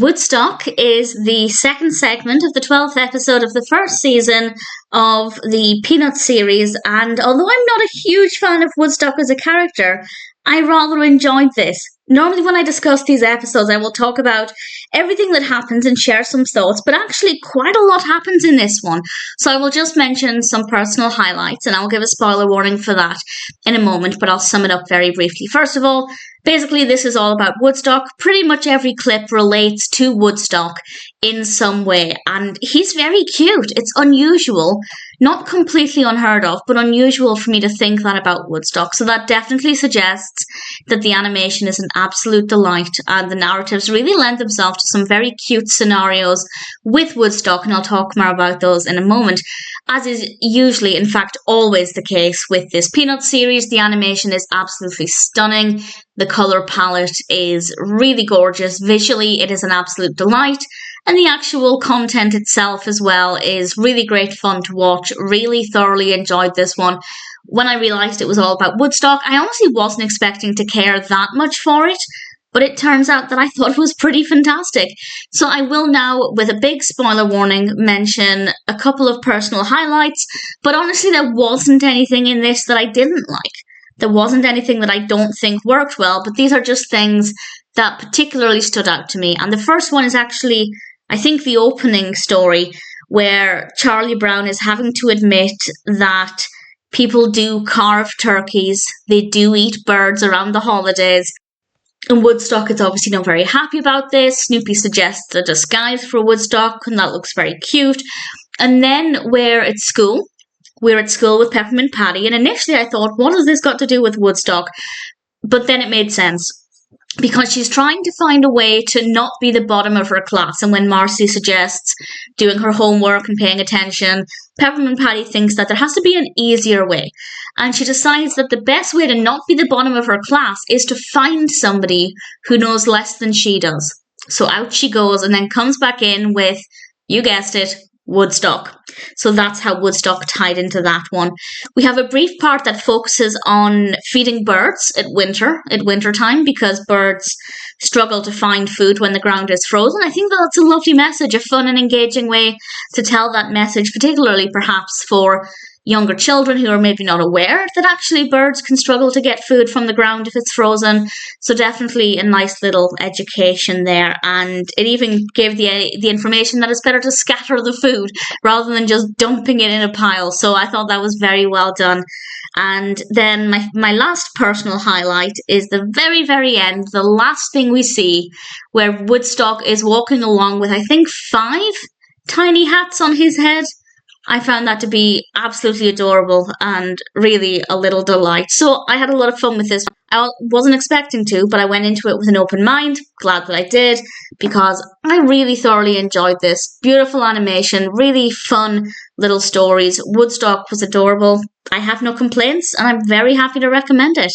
Woodstock is the second segment of the 12th episode of the first season of the Peanut series, and although I'm not a huge fan of Woodstock as a character, I rather enjoyed this. Normally when I discuss these episodes, I will talk about everything that happens and share some thoughts, but actually quite a lot happens in this one. So I will just mention some personal highlights, and I'll give a spoiler warning for that in a moment, but I'll sum it up very briefly. First of all, basically this is all about Woodstock. Pretty much every clip relates to Woodstock in some way, and he's very cute. It's unusual. Not completely unheard of, but unusual for me to think that about Woodstock. So that definitely suggests that the animation is an absolute delight, and the narratives really lend themselves to some very cute scenarios with Woodstock, and I'll talk more about those in a moment. As is usually, in fact, always the case with this Peanut series, the animation is absolutely stunning. The colour palette is really gorgeous. Visually, it is an absolute delight. And the actual content itself as well is really great fun to watch. Really thoroughly enjoyed this one. When I realised it was all about Woodstock, I honestly wasn't expecting to care that much for it, but it turns out that I thought it was pretty fantastic. So I will now, with a big spoiler warning, mention a couple of personal highlights, but honestly there wasn't anything in this that I didn't like. There wasn't anything that I don't think worked well, but these are just things that particularly stood out to me. And the first one is actually, I think, the opening story where Charlie Brown is having to admit that people do carve turkeys, they do eat birds around the holidays. And Woodstock is obviously not very happy about this. Snoopy suggests a disguise for Woodstock, and that looks very cute. And then we're at school with Peppermint Patty, and initially I thought, what has this got to do with Woodstock? But then it made sense, because she's trying to find a way to not be the bottom of her class. And when Marcie suggests doing her homework and paying attention, Peppermint Patty thinks that there has to be an easier way. And she decides that the best way to not be the bottom of her class is to find somebody who knows less than she does. So out she goes, and then comes back in with, you guessed it, Woodstock. So that's how Woodstock tied into that one. We have a brief part that focuses on feeding birds at winter time, because birds struggle to find food when the ground is frozen. I think that's a lovely message, a fun and engaging way to tell that message, particularly perhaps for younger children who are maybe not aware that actually birds can struggle to get food from the ground if it's frozen. So definitely a nice little education there. And it even gave the information that it's better to scatter the food rather than just dumping it in a pile. So I thought that was very well done. And then my last personal highlight is the very, very end, the last thing we see, where Woodstock is walking along with, I think, 5 tiny hats on his head. I found that to be absolutely adorable and really a little delight. So I had a lot of fun with this. I wasn't expecting to, but I went into it with an open mind. Glad that I did, because I really thoroughly enjoyed this. Beautiful animation, really fun little stories. Woodstock was adorable. I have no complaints, and I'm very happy to recommend it.